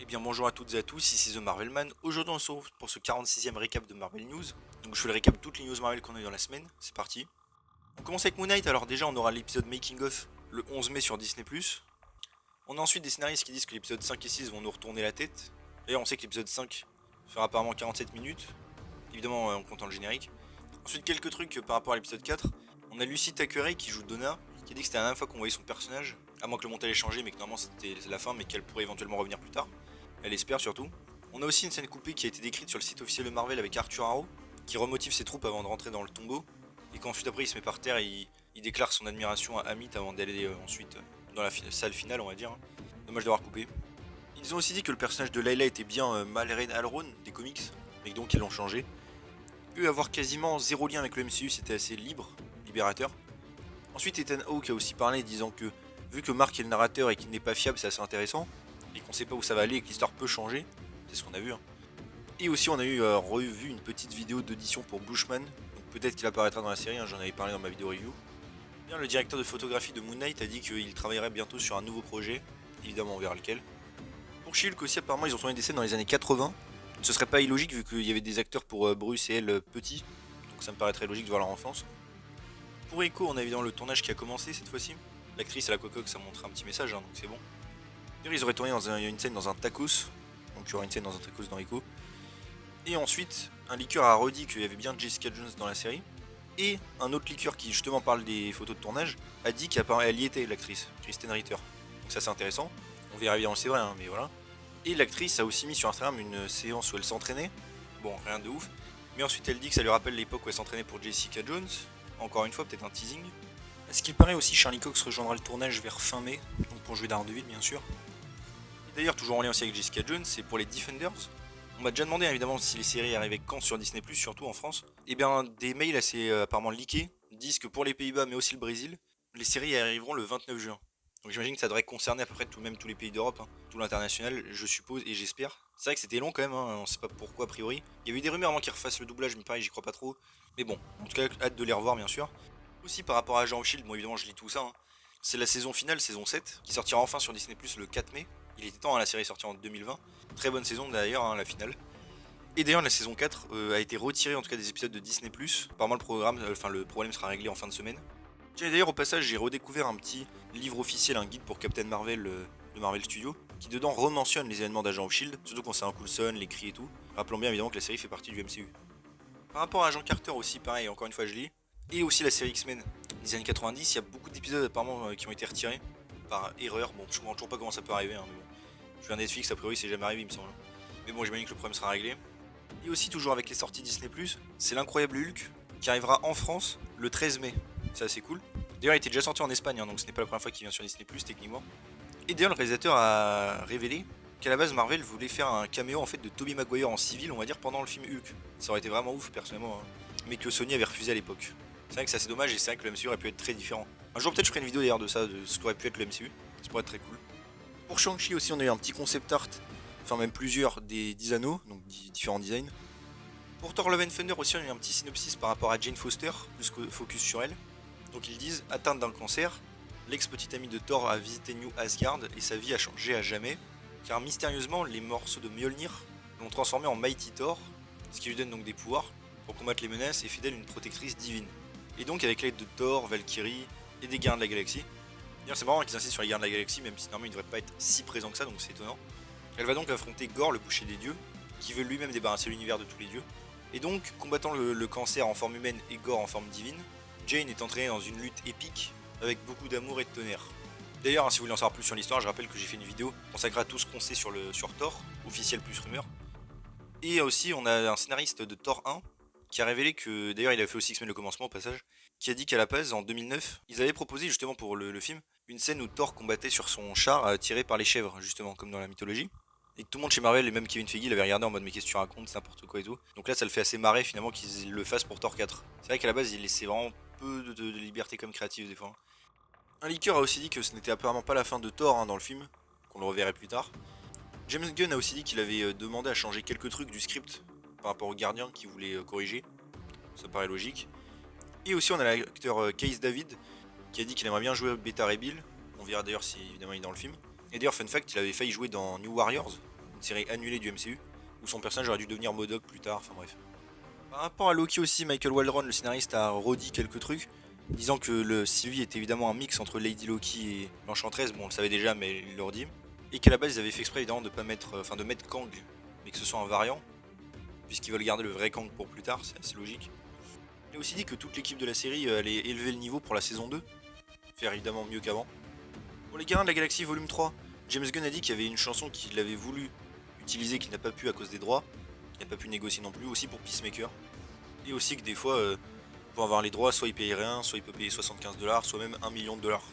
Eh bien bonjour à toutes et à tous, ici The Marvelman. Aujourd'hui on se retrouve pour ce 46e récap de Marvel News. Donc je fais le récap de toutes les news Marvel qu'on a eu dans la semaine, c'est parti. On commence avec Moon Knight, alors déjà on aura l'épisode Making of le 11 mai sur Disney+. On a ensuite des scénaristes qui disent que l'épisode 5 et 6 vont nous retourner la tête. D'ailleurs on sait que l'épisode 5 fera apparemment 47 minutes, évidemment en comptant le générique. Ensuite quelques trucs par rapport à l'épisode 4. On a Lucy Thackeray qui joue Donna, qui a dit que c'était la dernière fois qu'on voyait son personnage, à moins que le montage ait changé mais que normalement c'était la fin mais qu'elle pourrait éventuellement revenir plus tard. Elle espère surtout. On a aussi une scène coupée qui a été décrite sur le site officiel de Marvel avec Arthur Harrow, qui remotive ses troupes avant de rentrer dans le tombeau, et qu'ensuite après il se met par terre et il déclare son admiration à Amit avant d'aller ensuite dans la salle finale on va dire. Dommage d'avoir coupé. Ils ont aussi dit que le personnage de Layla était bien Malren Alron des comics, et que donc ils l'ont changé. Eux avoir quasiment zéro lien avec le MCU c'était assez libre, libérateur. Ensuite Ethan Hawke a aussi parlé disant que vu que Mark est le narrateur et qu'il n'est pas fiable c'est assez intéressant, et qu'on sait pas où ça va aller et que l'histoire peut changer, c'est ce qu'on a vu. Et aussi on a eu revu une petite vidéo d'audition pour Bushman, donc peut-être qu'il apparaîtra dans la série, j'en avais parlé dans ma vidéo review. Bien, le directeur de photographie de Moon Knight a dit qu'il travaillerait bientôt sur un nouveau projet, évidemment on verra lequel. Pour She-Hulk aussi apparemment ils ont tourné des scènes dans les années 80, ce serait pas illogique vu qu'il y avait des acteurs pour Bruce et elle petits, donc ça me paraîtrait logique de voir leur enfance. Pour Echo on a évidemment le tournage qui a commencé cette fois-ci, l'actrice à la cocoque ça montre un petit message donc c'est bon. D'ailleurs ils auraient tourné une scène dans un tacos, donc il y aura une scène dans un tacos dans Echo. Et ensuite, un leaker a redit qu'il y avait bien Jessica Jones dans la série. Et un autre leaker qui justement parle des photos de tournage a dit qu'elle y était l'actrice, Kristen Ritter. Donc ça c'est intéressant. On verra bien c'est vrai, mais voilà. Et l'actrice a aussi mis sur Instagram une séance où elle s'entraînait. Bon, rien de ouf. Mais ensuite elle dit que ça lui rappelle l'époque où elle s'entraînait pour Jessica Jones. Encore une fois, peut-être un teasing. À ce qu'il paraît aussi, Charlie Cox rejoindra le tournage vers fin mai, donc pour jouer Daredevil bien sûr. Et d'ailleurs, toujours en lien aussi avec Jessica Jones, c'est pour les Defenders. On m'a déjà demandé évidemment si les séries arrivaient quand sur Disney+, surtout en France. Et bien des mails assez apparemment leakés disent que pour les Pays-Bas mais aussi le Brésil, les séries arriveront le 29 juin. Donc j'imagine que ça devrait concerner à peu près même tous les pays d'Europe, tout l'international, je suppose et j'espère. C'est vrai que c'était long quand même, on sait pas pourquoi a priori. Il y a eu des rumeurs avant qu'ils refassent le doublage, mais pareil j'y crois pas trop. Mais bon, en tout cas hâte de les revoir bien sûr. Aussi par rapport à Agent of Shield, bon évidemment je lis tout ça. C'est la saison finale, saison 7, qui sortira enfin sur Disney+, le 4 mai. Il était temps, la série est sortie en 2020. Très bonne saison d'ailleurs, la finale. Et d'ailleurs la saison 4 a été retirée en tout cas des épisodes de Disney+. Apparemment le problème sera réglé en fin de semaine. Tiens, d'ailleurs au passage j'ai redécouvert un petit livre officiel, un guide pour Captain Marvel de Marvel Studios, qui dedans rementionne les événements d'Agent of Shield, surtout quand c'est un Coulson, les cris et tout. Rappelons bien évidemment que la série fait partie du MCU. Par rapport à Agent Carter aussi, pareil, encore une fois je lis. Et aussi la série X-Men des années 90, il y a beaucoup d'épisodes apparemment qui ont été retirés par erreur. Bon, je comprends toujours pas comment ça peut arriver, mais bon. Je suis un Netflix, a priori c'est jamais arrivé il me semble. Mais bon, j'imagine que le problème sera réglé. Et aussi toujours avec les sorties Disney+, c'est l'incroyable Hulk qui arrivera en France le 13 mai. C'est assez cool. D'ailleurs il était déjà sorti en Espagne, donc ce n'est pas la première fois qu'il vient sur Disney+, techniquement. Et d'ailleurs le réalisateur a révélé qu'à la base Marvel voulait faire un caméo en fait de Tobey Maguire en civil, on va dire, pendant le film Hulk. Ça aurait été vraiment ouf personnellement, mais que Sony avait refusé à l'époque. C'est vrai que c'est assez dommage et c'est vrai que le MCU aurait pu être très différent. Un jour peut-être je ferai une vidéo d'ailleurs de ça, de ce qu'aurait pu être le MCU. Ça pourrait être très cool. Pour Shang-Chi aussi on a eu un petit concept art, enfin même plusieurs des 10 anneaux, donc différents designs. Pour Thor Love and Thunder aussi on a eu un petit synopsis par rapport à Jane Foster, plus que focus sur elle. Donc ils disent, atteinte d'un cancer, l'ex-petite amie de Thor a visité New Asgard et sa vie a changé à jamais, car mystérieusement les morceaux de Mjolnir l'ont transformé en Mighty Thor, ce qui lui donne donc des pouvoirs pour combattre les menaces et fait d'elle une protectrice divine. Et donc avec l'aide de Thor, Valkyrie et des Gardiens de la Galaxie. D'ailleurs c'est marrant qu'ils insistent sur les Gardiens de la Galaxie, même si normalement ils ne devraient pas être si présents que ça, donc c'est étonnant. Elle va donc affronter Gore, le boucher des dieux, qui veut lui-même débarrasser l'univers de tous les dieux. Et donc, combattant le cancer en forme humaine et Gore en forme divine, Jane est entraînée dans une lutte épique avec beaucoup d'amour et de tonnerre. D'ailleurs, si vous voulez en savoir plus sur l'histoire, je rappelle que j'ai fait une vidéo consacrée à tout ce qu'on sait sur Thor, officiel plus rumeur. Et aussi, on a un scénariste de Thor 1 qui a révélé que, d'ailleurs il a fait aussi X-Men le commencement au passage, qui a dit qu'à la base, en 2009, ils avaient proposé justement pour le film, une scène où Thor combattait sur son char tiré par les chèvres, justement, comme dans la mythologie. Et que tout le monde chez Marvel, et même Kevin Feige, l'avait regardé en mode mais qu'est-ce que tu racontes, c'est n'importe quoi et tout. Donc là ça le fait assez marrer finalement qu'ils le fassent pour Thor 4. C'est vrai qu'à la base il laissait vraiment peu de liberté comme créative des fois. Un leaker a aussi dit que ce n'était apparemment pas la fin de Thor dans le film, qu'on le reverrait plus tard. James Gunn a aussi dit qu'il avait demandé à changer quelques trucs du script par rapport aux gardiens qu'il voulait corriger. Ça paraît logique. Et aussi on a l'acteur Case David qui a dit qu'il aimerait bien jouer Beta Ray Bill. On verra d'ailleurs si évidemment il est dans le film. Et d'ailleurs fun fact, il avait failli jouer dans New Warriors, une série annulée du MCU, où son personnage aurait dû devenir MODOK plus tard, enfin bref. Par rapport à Loki aussi, Michael Waldron, le scénariste, a redit quelques trucs, disant que le Sylvie était évidemment un mix entre Lady Loki et l'Enchanteresse, bon on le savait déjà mais il le redit, et qu'à la base ils avaient fait exprès évidemment de pas mettre, de mettre Kang, mais que ce soit un variant, puisqu'ils veulent garder le vrai Kang pour plus tard, c'est assez logique. Il a aussi dit que toute l'équipe de la série allait élever le niveau pour la saison 2, faire évidemment mieux qu'avant. Pour les Gardiens de la Galaxie volume 3, James Gunn a dit qu'il y avait une chanson qu'il avait voulu utiliser qu'il n'a pas pu à cause des droits, qu'il n'a pas pu négocier non plus, aussi pour Peacemaker. Et aussi que des fois, pour avoir les droits, soit il paye rien, soit il peut payer 75$, soit même 1 million de dollars.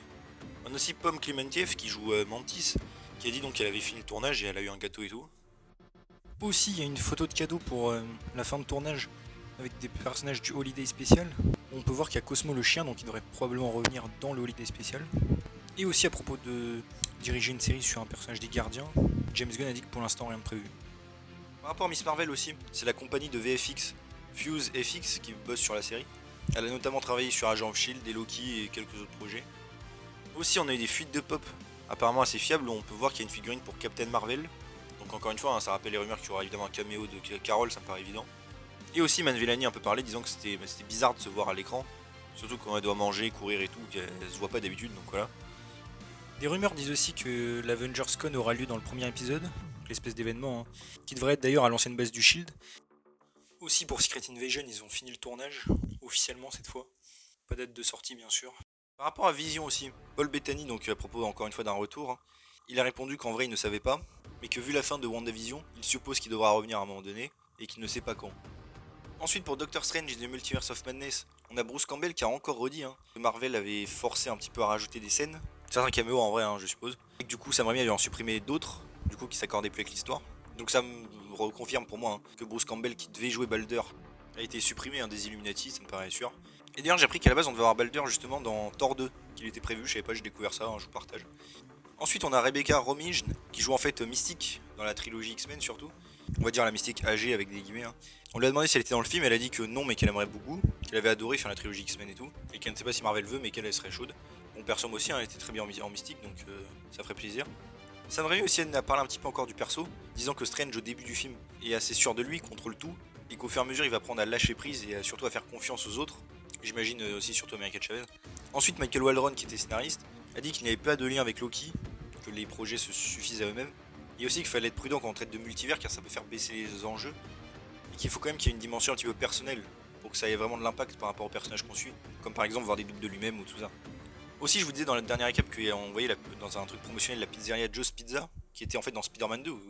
On a aussi Pomme Clementieff qui joue Mantis, qui a dit donc qu'elle avait fini le tournage et elle a eu un gâteau et tout. Aussi, il y a une photo de cadeau pour la fin de tournage avec des personnages du Holiday Special. On peut voir qu'il y a Cosmo le chien, donc il devrait probablement revenir dans le Holiday Special. Et aussi à propos de diriger une série sur un personnage des Gardiens, James Gunn a dit que pour l'instant rien de prévu. Par rapport à Miss Marvel aussi, c'est la compagnie de VFX, Fuse FX, qui bosse sur la série. Elle a notamment travaillé sur Agent of Shield, et Loki et quelques autres projets. Aussi on a eu des fuites de pop, apparemment assez fiables, où on peut voir qu'il y a une figurine pour Captain Marvel. Donc encore une fois, ça rappelle les rumeurs qu'il y aura évidemment un caméo de Carol, ça me paraît évident. Et aussi Man Villani a un peu parlé, disant que c'était bizarre de se voir à l'écran, surtout quand elle doit manger, courir et tout, qu'elle se voit pas d'habitude, donc voilà. Des rumeurs disent aussi que l'Avengers Con aura lieu dans le premier épisode, l'espèce d'événement, qui devrait être d'ailleurs à l'ancienne base du Shield. Aussi pour Secret Invasion, ils ont fini le tournage, officiellement cette fois. Pas date de sortie bien sûr. Par rapport à Vision aussi, Paul Bettany, donc à propos encore une fois d'un retour, il a répondu qu'en vrai il ne savait pas, mais que vu la fin de WandaVision, il suppose qu'il devra revenir à un moment donné, et qu'il ne sait pas quand. Ensuite pour Doctor Strange et The Multiverse of Madness, on a Bruce Campbell qui a encore redit que Marvel avait forcé un petit peu à rajouter des scènes, certains caméos en vrai je suppose, et que du coup Sam Raimi avait en supprimé d'autres, du coup qui s'accordaient plus avec l'histoire. Donc ça me reconfirme pour moi que Bruce Campbell qui devait jouer Balder a été supprimé des Illuminati, ça me paraît sûr. Et d'ailleurs j'ai appris qu'à la base on devait avoir Balder justement dans Thor 2, qu'il était prévu, je savais pas, j'ai découvert ça, je vous partage. Ensuite on a Rebecca Romijn qui joue en fait Mystique dans la trilogie X-Men surtout. On va dire la Mystique âgée avec des guillemets. On lui a demandé si elle était dans le film, elle a dit que non mais qu'elle aimerait beaucoup, qu'elle avait adoré faire la trilogie X-Men et tout, et qu'elle ne sait pas si Marvel veut mais qu'elle serait chaude. Bon perso moi aussi elle était très bien en Mystique donc ça ferait plaisir. Sam Raimi aussi a parlé un petit peu encore du perso, disant que Strange au début du film est assez sûr de lui, contrôle tout, et qu'au fur et à mesure il va apprendre à lâcher prise et surtout à faire confiance aux autres. J'imagine aussi surtout America Chavez. Ensuite Michael Waldron qui était scénariste a dit qu'il n'y avait pas de lien avec Loki, que les projets se suffisent à eux-mêmes, et aussi qu'il fallait être prudent quand on traite de multivers car ça peut faire baisser les enjeux, et qu'il faut quand même qu'il y ait une dimension un petit peu personnelle pour que ça ait vraiment de l'impact par rapport au personnage qu'on suit, comme par exemple voir des doubles de lui-même ou tout ça. Aussi, je vous disais dans le dernier récap qu'on voyait dans un truc promotionnel la pizzeria Joe's Pizza, qui était en fait dans Spider-Man 2 où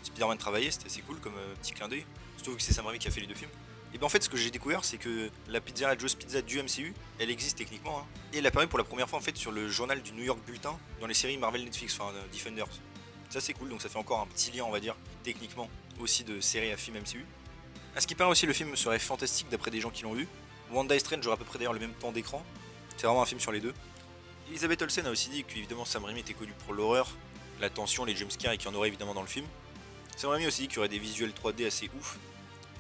Spider-Man travaillait, c'était assez cool comme petit clin d'œil, surtout que c'est Sam Raimi qui a fait les deux films. Et bien en fait, ce que j'ai découvert, c'est que la pizzeria Joe's Pizza du MCU, elle existe techniquement, et elle apparaît pour la première fois en fait sur le journal du New York Bulletin dans les séries Marvel Netflix, enfin Defenders. Ça c'est cool, donc ça fait encore un petit lien, on va dire, techniquement, aussi de série à film MCU. À ce qui paraît aussi, le film serait fantastique d'après des gens qui l'ont vu. Wanda et Strange aura à peu près d'ailleurs le même temps d'écran. C'est vraiment un film sur les deux. Elizabeth Olsen a aussi dit qu'évidemment Sam Raimi était connu pour l'horreur, la tension, les jumpscares et qu'il y en aurait évidemment dans le film. Sam Raimi a aussi dit qu'il y aurait des visuels 3D assez ouf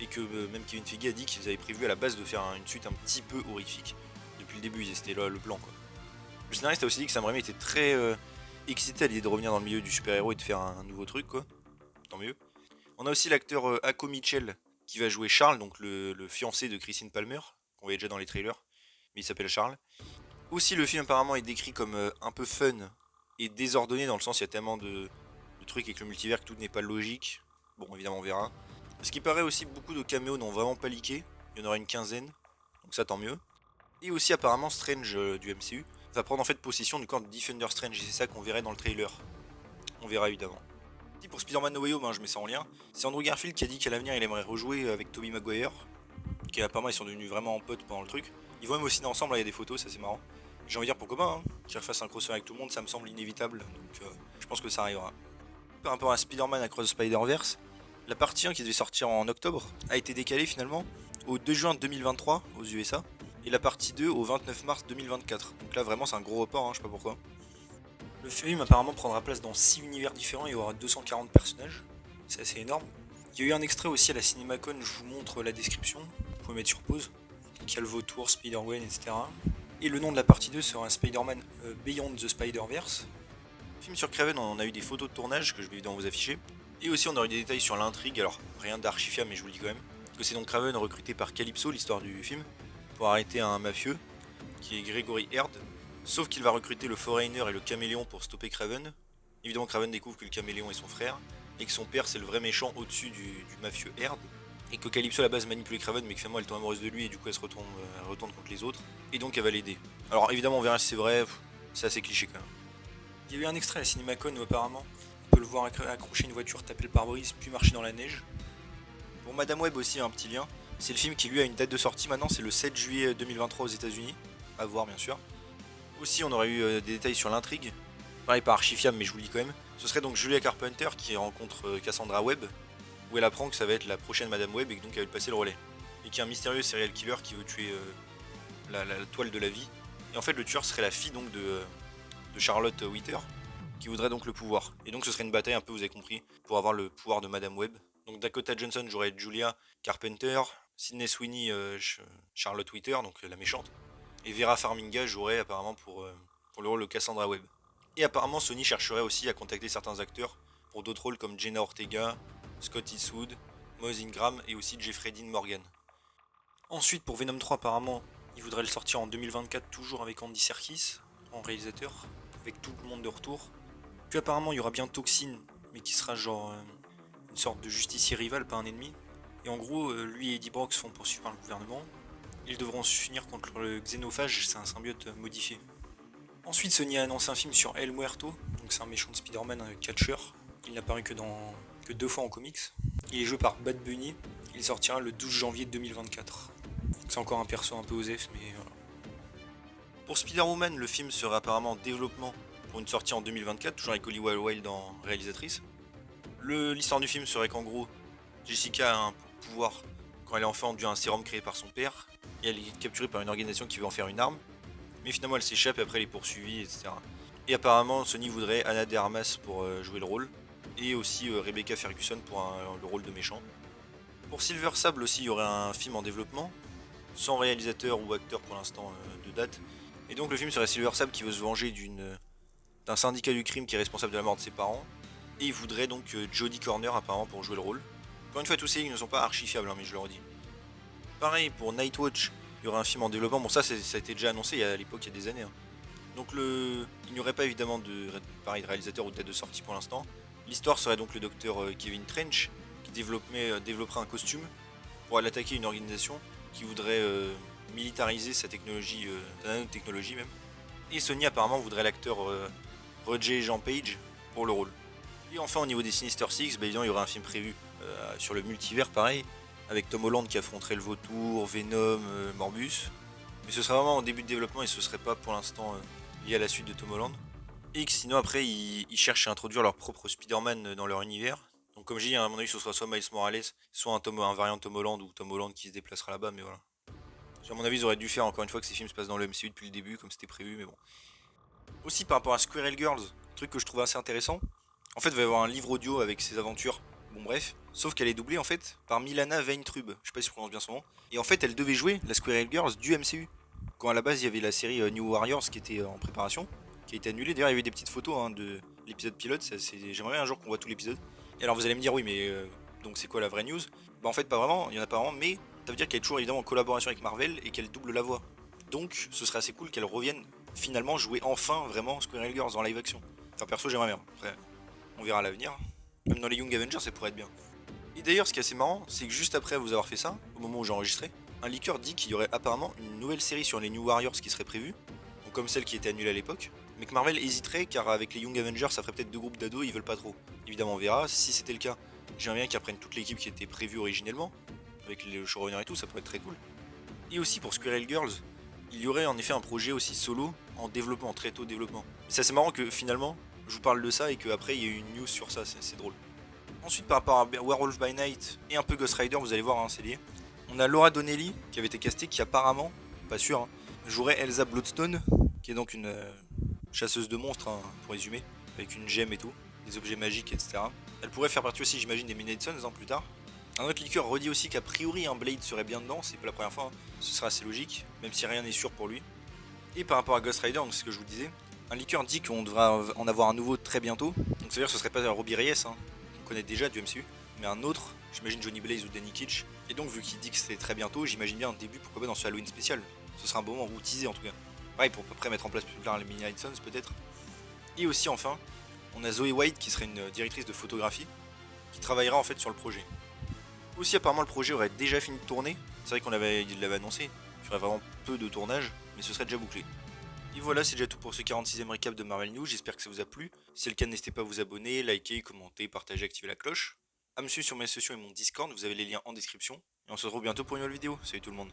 et que même Kevin Feige a dit qu'ils avaient prévu à la base de faire une suite un petit peu horrifique. Depuis le début, c'était là le plan quoi. Le scénariste a aussi dit que Sam Raimi était très excité à l'idée de revenir dans le milieu du super-héros et de faire un nouveau truc quoi. Tant mieux. On a aussi l'acteur Ako Mitchell qui va jouer Charles, donc le fiancé de Christine Palmer, qu'on voyait déjà dans les trailers, mais il s'appelle Charles. Aussi, le film apparemment est décrit comme un peu fun et désordonné dans le sens il y a tellement de trucs avec le multivers que tout n'est pas logique. Bon, évidemment, on verra. Ce qui paraît aussi, beaucoup de caméos n'ont vraiment pas leaké. Il y en aura une quinzaine, donc ça tant mieux. Et aussi, apparemment, Strange du MCU va prendre en fait possession du corps de Defender Strange et c'est ça qu'on verrait dans le trailer. On verra évidemment. Et pour Spider-Man No Way Home, je mets ça en lien. C'est Andrew Garfield qui a dit qu'à l'avenir il aimerait rejouer avec Tobey Maguire. Qui apparemment ils sont devenus vraiment en potes pendant le truc. Ils vont même au ciné ensemble, là il y a des photos, ça c'est marrant. J'ai envie de dire pourquoi pas, qu'ils refassent un crossover avec tout le monde, ça me semble inévitable, donc je pense que ça arrivera. Par rapport à Spider-Man Across the Spider-Verse, la partie 1 qui devait sortir en octobre a été décalée finalement au 2 juin 2023 aux USA, et la partie 2 au 29 mars 2024. Donc là vraiment c'est un gros report, je sais pas pourquoi. Le film apparemment prendra place dans 6 univers différents et il y aura 240 personnages, c'est assez énorme. Il y a eu un extrait aussi à la CinemaCon, je vous montre la description, vous pouvez mettre sur pause. Il y a le vautour, Spider-Gwen, etc. Et le nom de la partie 2 sera Spider-Man Beyond the Spider-Verse. Film sur Kraven, on a eu des photos de tournage que je vais évidemment vous afficher. Et aussi on aurait eu des détails sur l'intrigue, alors rien d'archifiable mais je vous le dis quand même, que c'est donc Craven recruté par Calypso, l'histoire du film, pour arrêter un mafieux, qui est Gregory Herd, sauf qu'il va recruter le Foreigner et le Caméléon pour stopper Craven. Évidemment Craven découvre que le Caméléon est son frère, et que son père c'est le vrai méchant au-dessus du mafieux Herd, et que Calypso à la base manipulait Craven mais que finalement elle tombe amoureuse de lui et du coup elle se retourne contre les autres, et donc elle va l'aider. Alors évidemment on verra si c'est vrai, c'est assez cliché quand même. Il y a eu un extrait à la CinemaCon où apparemment on peut le voir accrocher une voiture, taper le pare-brise, puis marcher dans la neige. Pour Madame Web aussi un petit lien, c'est le film qui lui a une date de sortie maintenant, c'est le 7 juillet 2023 aux États-Unis, à voir bien sûr. Aussi on aurait eu des détails sur l'intrigue, pareil pas archifiable mais je vous le dis quand même. Ce serait donc Julia Carpenter qui rencontre Cassandra Webb, où elle apprend que ça va être la prochaine Madame Web et que donc elle va passer le relais. Et qu'il y a un mystérieux serial killer qui veut tuer la toile de la vie. Et en fait le tueur serait la fille donc de Charlotte Witter, qui voudrait donc le pouvoir. Et donc ce serait une bataille un peu, vous avez compris, pour avoir le pouvoir de Madame Web. Donc Dakota Johnson jouerait Julia Carpenter, Sydney Sweeney Charlotte Witter, donc la méchante, et Vera Farmiga jouerait apparemment pour le rôle de Cassandra Webb. Et apparemment Sony chercherait aussi à contacter certains acteurs pour d'autres rôles comme Jenna Ortega, Scott Eastwood, Moz Ingram et aussi Jeffrey Dean Morgan. Ensuite pour Venom 3 apparemment, il voudrait le sortir en 2024 toujours avec Andy Serkis en réalisateur, avec tout le monde de retour. Puis apparemment il y aura bien Toxin, mais qui sera genre une sorte de justicier rival, pas un ennemi. Et en gros, lui et Eddie Brock sont poursuivis par le gouvernement. Ils devront s'unir contre le xénophage, c'est un symbiote modifié. Ensuite Sony a annoncé un film sur El Muerto, donc c'est un méchant de Spider-Man catcher. Il n'a paru que 2 fois en comics. Il est joué par Bad Bunny, il sortira le 12 janvier 2024. C'est encore un perso un peu osef, mais voilà. Pour Spider-Woman, le film sera apparemment en développement pour une sortie en 2024, toujours avec Holly Wilde en réalisatrice. L'histoire du film serait qu'en gros, Jessica a un pouvoir quand elle est enfant dû à un sérum créé par son père, et elle est capturée par une organisation qui veut en faire une arme, mais finalement elle s'échappe et après elle est poursuivie, etc. Et apparemment Sony voudrait Anna de Armas pour jouer le rôle, et aussi Rebecca Ferguson pour le rôle de méchant. Pour Silver Sable aussi il y aurait un film en développement, sans réalisateur ou acteur pour l'instant de date, et donc le film serait Silver Sable qui veut se venger d'un syndicat du crime qui est responsable de la mort de ses parents, et il voudrait donc Jodie Corner apparemment pour jouer le rôle. Encore une fois tous ces lignes ne sont pas archifiables hein, mais je le redis. Pareil pour Nightwatch, il y aurait un film en développement, bon ça a été déjà annoncé à l'époque il y a des années. Hein. Donc il n'y aurait pas évidemment de réalisateur ou de date de sortie pour l'instant. L'histoire serait donc le docteur Kevin Trench qui développerait un costume pour aller attaquer une organisation qui voudrait militariser sa technologie, sa nanotechnologie même. Et Sony apparemment voudrait l'acteur Roger Jean Page pour le rôle. Et enfin au niveau des Sinister Six, évidemment il y aurait un film prévu sur le multivers pareil, avec Tom Holland qui affronterait le Vautour, Venom, Morbus. Mais ce serait vraiment au début de développement et ce serait pas pour l'instant lié à la suite de Tom Holland. Et que sinon après ils cherchent à introduire leur propre Spider-Man dans leur univers. Donc comme j'ai dit, à mon avis ce sera soit Miles Morales, soit un variant Tom Holland ou Tom Holland qui se déplacera là-bas, mais voilà. À mon avis ils auraient dû faire encore une fois que ces films se passent dans le MCU depuis le début comme c'était prévu, mais bon. Aussi par rapport à Squirrel Girls, truc que je trouve assez intéressant, en fait il va y avoir un livre audio avec ses aventures, bon bref, sauf qu'elle est doublée en fait par Milana Weintrub, je sais pas si je prononce bien son nom, et en fait elle devait jouer la Squirrel Girls du MCU, quand à la base il y avait la série New Warriors qui était en préparation, qui a été annulée, d'ailleurs il y avait des petites photos hein, de l'épisode pilote, j'aimerais bien un jour qu'on voit tout l'épisode. Et alors vous allez me dire oui mais donc c'est quoi la vraie news? Bah en fait pas vraiment, il y en a pas vraiment, mais ça veut dire qu'elle est toujours évidemment en collaboration avec Marvel et qu'elle double la voix. Donc ce serait assez cool qu'elle revienne finalement jouer enfin vraiment Squirrel Girls en live action. Enfin perso j'aimerais bien, après on verra à l'avenir. Même dans les Young Avengers ça pourrait être bien. Et d'ailleurs ce qui est assez marrant, c'est que juste après vous avoir fait ça, au moment où j'ai enregistré, un leaker dit qu'il y aurait apparemment une nouvelle série sur les New Warriors qui serait prévue, donc comme celle qui était annulée à l'époque, mais que Marvel hésiterait car avec les Young Avengers ça ferait peut-être 2 groupes d'ados et ils veulent pas trop. Évidemment on verra, si c'était le cas, j'aimerais bien qu'ils reprennent toute l'équipe qui était prévue originellement, avec les showrunners et tout, ça pourrait être très cool. Et aussi pour Squirrel Girls, il y aurait en effet un projet aussi solo en développement, très tôt développement. Et c'est assez marrant que finalement, je vous parle de ça et qu'après il y a eu une news sur ça, c'est drôle. Ensuite par rapport à Werewolf by Night et un peu Ghost Rider, vous allez voir, hein, c'est lié. On a Laura Donnelly qui avait été castée, qui apparemment, pas sûr, hein, jouerait Elsa Bloodstone, qui est donc une chasseuse de monstres, hein, pour résumer, avec une gemme et tout, des objets magiques, etc. Elle pourrait faire partie aussi, j'imagine, des Midnight Suns plus tard. Un autre leaker redit aussi qu'a priori un Blade serait bien dedans, c'est pas la première fois, hein. Ce serait assez logique, même si rien n'est sûr pour lui. Et par rapport à Ghost Rider, donc c'est ce que je vous disais, un leaker dit qu'on devra en avoir un nouveau très bientôt, donc ça veut dire que ce serait pas Robbie Reyes, hein, qu'on connaît déjà du MCU, mais un autre, j'imagine Johnny Blaze ou Danny Kitch. Et donc vu qu'il dit que c'est très bientôt, j'imagine bien un début, pourquoi pas dans ce Halloween spécial. Ce sera un bon moment, ou teaser en tout cas. Pareil pour à peu près mettre en place plus tard les Mini Sons peut-être. Et aussi enfin, on a Zoe White qui serait une directrice de photographie, qui travaillera en fait sur le projet. Aussi apparemment le projet aurait déjà fini de tourner, c'est vrai il l'avait annoncé, il y aurait vraiment peu de tournage, mais ce serait déjà bouclé. Et voilà, c'est déjà tout pour ce 46e récap de Marvel News, j'espère que ça vous a plu. Si c'est le cas, n'hésitez pas à vous abonner, liker, commenter, partager, activer la cloche. À me suivre sur mes sociaux et mon Discord, vous avez les liens en description. Et on se retrouve bientôt pour une nouvelle vidéo. Salut tout le monde.